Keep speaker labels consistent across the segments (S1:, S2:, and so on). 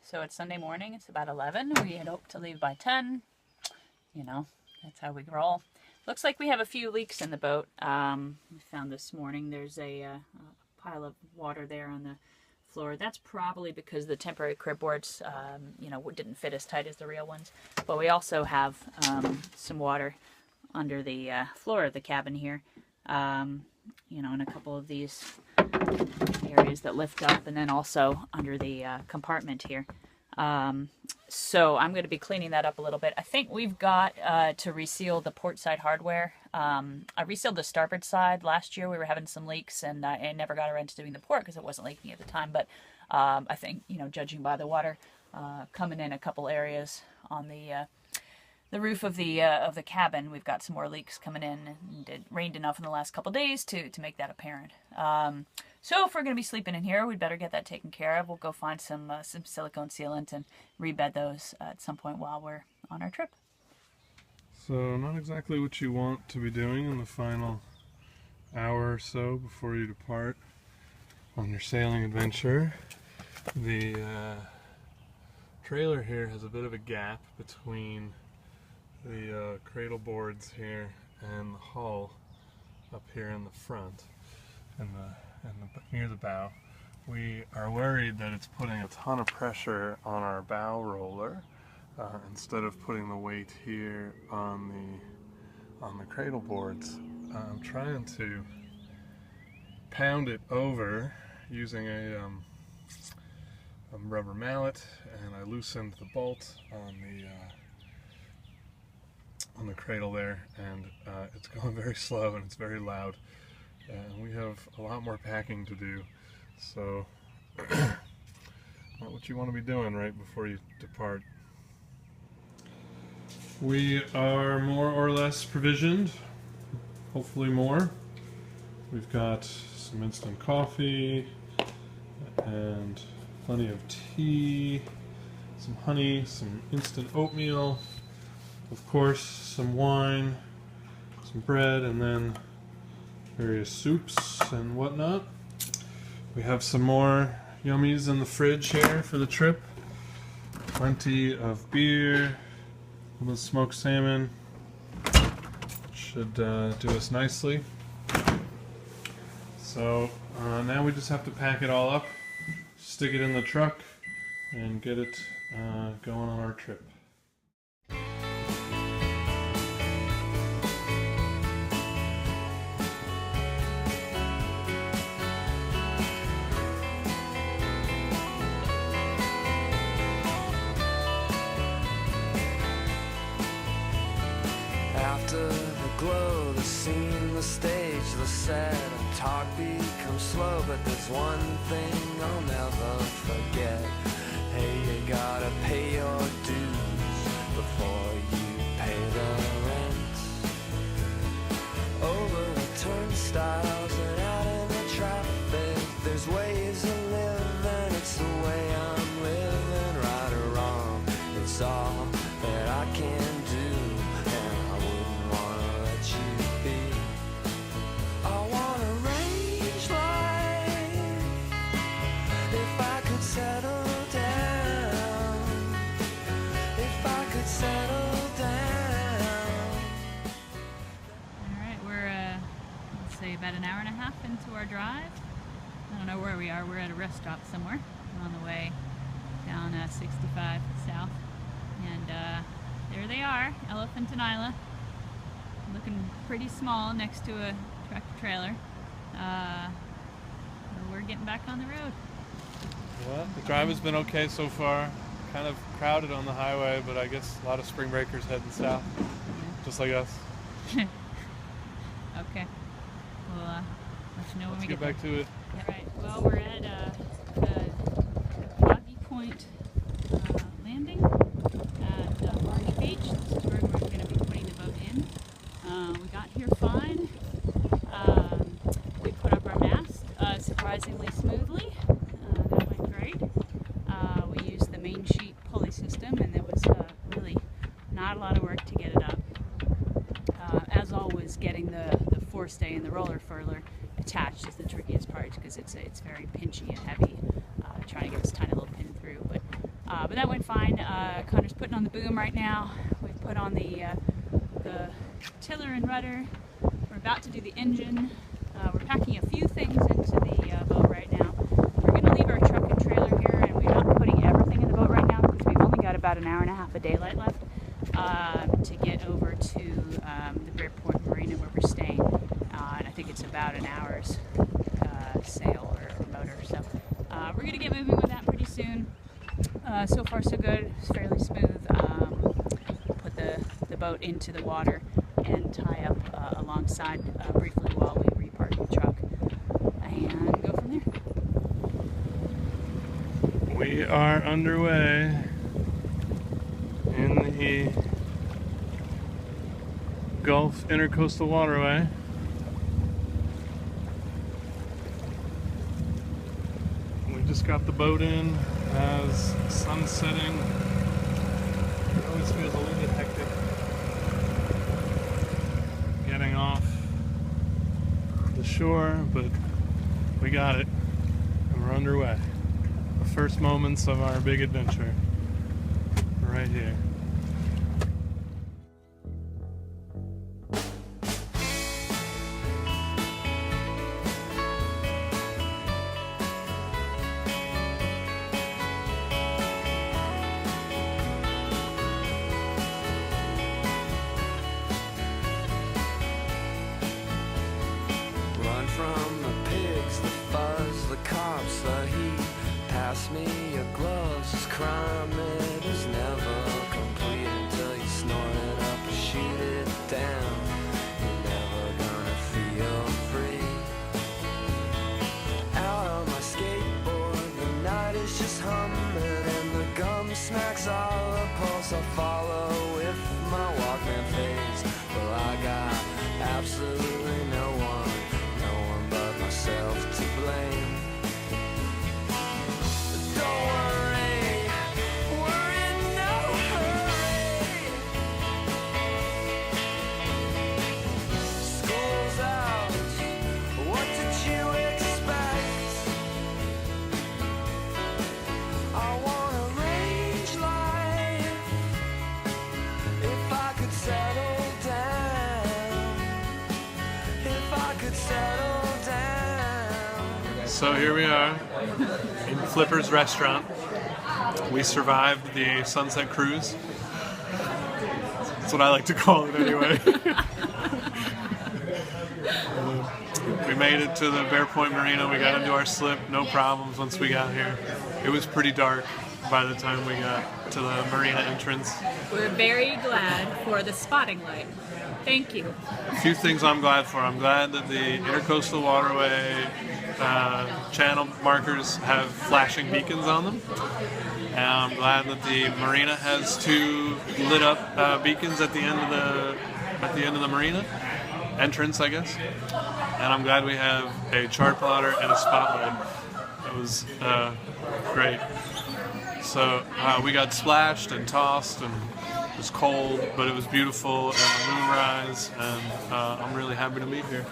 S1: So it's Sunday morning, it's about 11. We had hoped to leave by 10. You know, that's how we roll. Looks like we have a few leaks in the boat. We found this morning there's a pile of water there on the floor. That's probably because the temporary crib boards, you know, didn't fit as tight as the real ones. But we also have some water under the floor of the cabin here. You know, in a couple of these areas that lift up, and then also under the compartment here. So I'm going to be cleaning that up a little bit. I think we've got to reseal the port side hardware. I resealed the starboard side last year. We were having some leaks, and I never got around to doing the port because it wasn't leaking at the time. But I think, you know, judging by the water coming in a couple areas on the roof of the cabin, we've got some more leaks coming in, and it rained enough in the last couple days to make that apparent. So if we're going to be sleeping in here, we'd better get that taken care of. We'll go find some silicone sealant and rebed those at some point while we're on our trip.
S2: So not exactly what you want to be doing in the final hour or so before you depart on your sailing adventure. The trailer here has a bit of a gap between the cradle boards here and the hull up here in the front and near the bow. We are worried that it's putting a ton of pressure on our bow roller instead of putting the weight here on the cradle boards. I'm trying to pound it over using a rubber mallet, and I loosened the bolt on the cradle there, and it's going very slow and it's very loud, and we have a lot more packing to do, so not what you want to be doing right before you depart. We are more or less provisioned, hopefully more. We've got some instant coffee and plenty of tea, some honey, some instant oatmeal, of course some wine, some bread, and then various soups and whatnot. We have some more yummies in the fridge here for the trip. Plenty of beer, a little smoked salmon. Should do us nicely. So now we just have to pack it all up, stick it in the truck, and get it going on our trip.
S3: After the glow, the scene, the stage, the set, and talk becomes slow, but there's one thing I'll never forget. Hey, you gotta pay your dues before you pay the rent. Over the turnstiles and out in the traffic, there's ways to live, and it's the way I'm living. Right or wrong, it's all that I can do.
S1: About an hour and a half into our drive. I don't know where we are. We're at a rest stop somewhere on the way down 65 south, and there they are, Elephant and Isla, looking pretty small next to a tractor trailer. We're getting back on the road.
S2: Well, the drive has been okay so far. Kind of crowded on the highway, but I guess a lot of spring breakers heading south, just like us.
S1: Okay. We'll let you know when we
S2: get back to it.
S1: All right. Well, we're at the Boggy Point landing at Orange Beach. This is where we're going to be putting the boat in. We got here fine. We put up our mast surprisingly smoothly. That went great. We used the main sheet pulley system, and there was really not a lot of work to get it up. As always, getting the forestay and the roller furler attached is the trickiest part because it's very pinchy and heavy, trying to get this tiny little pin through. But But that went fine. Connor's putting on the boom right now. We've put on the tiller and rudder. We're about to do the engine. We're packing a few things into the boat right now. We're going to leave our truck and trailer here, and we're not putting everything in the boat right now because we've only got about an hour and a half of daylight left to get over to the Bearport Marina where we're staying. And I think it's about an hour's sail or motor. So we're going to get moving with that pretty soon. So far so good. It's fairly smooth. Put the boat into the water and tie up alongside briefly while we repark the truck and go from there.
S2: We are underway in the Gulf Intercoastal Waterway. We just got the boat in as sun's setting. It always feels a little bit hectic getting off the shore, but we got it and we're underway. The first moments of our big adventure right here.
S3: Run from the pigs, the fuzz, the cops, the heat. Pass me your gloves, this crime it is never complete until you snort it up and shoot it down. You're never gonna feel free. Out on my skateboard, the night is just humming and the gum smacks all the pulse. I follow with my Walkman fades. Well, I got absolutely no one but myself to blame. Don't worry, we're in no hurry. School's out, what did you expect? I want a range life. If I could settle down, if I could settle down.
S2: So here we are in Flipper's restaurant. We survived the sunset cruise. That's what I like to call it anyway. We made it to the Bear Point Marina. We got into our slip, no problems once we got here. It was pretty dark by the time we got to the marina entrance.
S1: We're very glad for the spotting light. Thank you.
S2: A few things I'm glad for. I'm glad that the Intercoastal Waterway channel markers have flashing beacons on them. And I'm glad that the marina has two lit up beacons at the end of the marina entrance, I guess. And I'm glad we have a chart plotter and a spotlight. It was great. So we got splashed and tossed and it was cold, but it was beautiful and the moonrise, and I'm really happy to be here.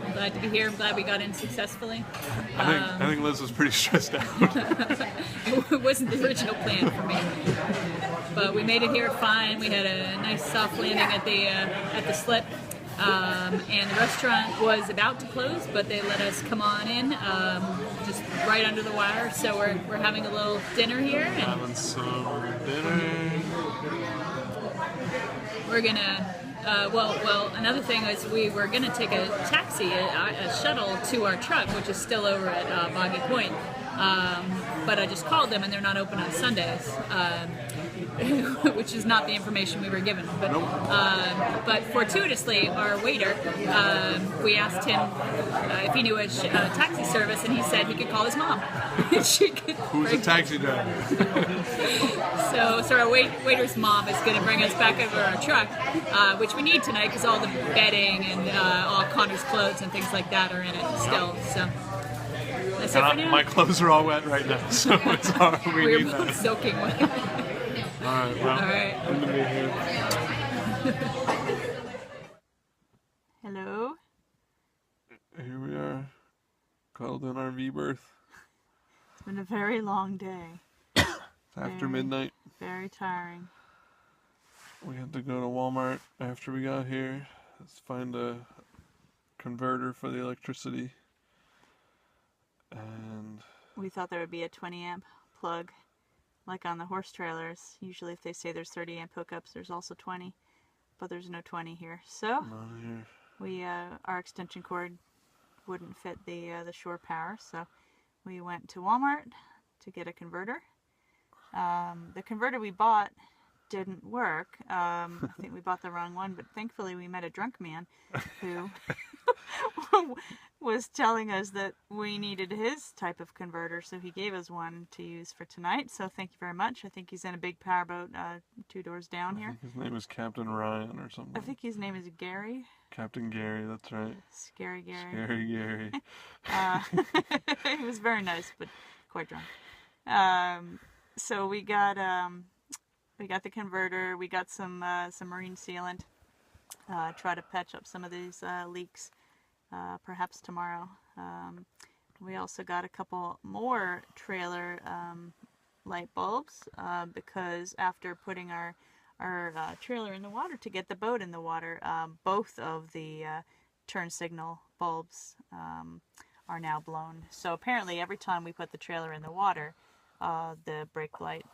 S1: I'm glad to be here. I'm glad we got in successfully.
S2: I think Liz was pretty stressed out.
S1: It wasn't the original plan for me, but we made it here fine. We had a nice soft landing at the slip, and the restaurant was about to close, but they let us come on in, just right under the wire. So we're having a little dinner here, and
S2: Having some dinner.
S1: we're gonna. Well, another thing is we were going to take a taxi, a shuttle to our truck, which is still over at Boggy Point. But I just called them and they're not open on Sundays, which is not the information we were given. But fortuitously, our waiter, we asked him if he knew a taxi service, and he said he could call his mom.
S2: Who's a taxi driver?
S1: So our waiter's mom is going to bring us back over our truck, which we need tonight because all the bedding and all Connor's clothes and things like that are in it still. So that's it for now.
S2: My clothes are all wet right now, so it's hard.
S1: We're
S2: need
S1: both
S2: that.
S1: soaking wet.
S2: All right, well,
S1: All right.
S2: I'm gonna be here.
S1: Hello.
S2: Here we are, cuddled in our V berth.
S1: It's been a very long day.
S2: It's after
S1: Very.
S2: midnight.
S1: Very tiring.
S2: We had to go to Walmart after we got here. Let's find a converter for the electricity. And
S1: We thought there would be a 20 amp plug, like on the horse trailers. Usually if they say there's 30 amp hookups, there's also 20, but there's no 20 here. So
S2: none here.
S1: we our extension cord wouldn't fit the shore power, so we went to Walmart to get a converter. The converter we bought didn't work. I think we bought the wrong one, but thankfully we met a drunk man who was telling us that we needed his type of converter, so he gave us one to use for tonight. So thank you very much. I think he's in a big powerboat 2 doors down
S2: I
S1: here.
S2: think his name is Captain Ryan or something.
S1: I think his name is Gary.
S2: Captain Gary, that's right.
S1: Scary Gary.
S2: Scary Gary.
S1: He was very nice, but quite drunk. So we got the converter. We got some marine sealant. Try to patch up some of these leaks, perhaps tomorrow. We also got a couple more trailer light bulbs because after putting our trailer in the water to get the boat in the water, both of the turn signal bulbs are now blown. So apparently every time we put the trailer in the water, the brake light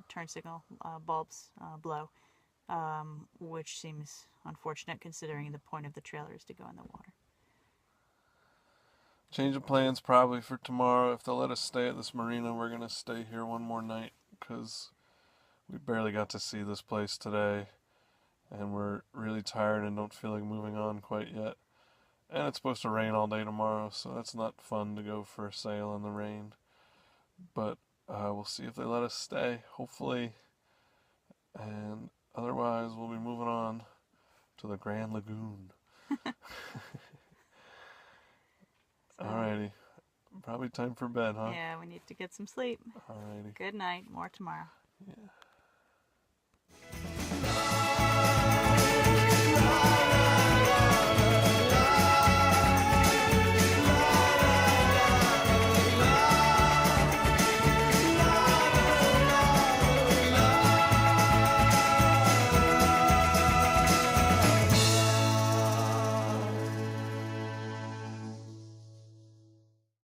S1: turn signal bulbs blow, which seems unfortunate considering the point of the trailer is to go in the water.
S2: Change of plans probably for tomorrow. If they'll let us stay at this marina, we're going to stay here one more night because we barely got to see this place today and we're really tired and don't feel like moving on quite yet. And it's supposed to rain all day tomorrow, so that's not fun to go for a sail in the rain. But we'll see if they let us stay, hopefully. And otherwise, we'll be moving on to the Grand Lagoon. Alrighty. Probably time for bed, huh?
S1: Yeah, we need to get some sleep.
S2: Alrighty.
S1: Good night. More tomorrow.
S2: Yeah.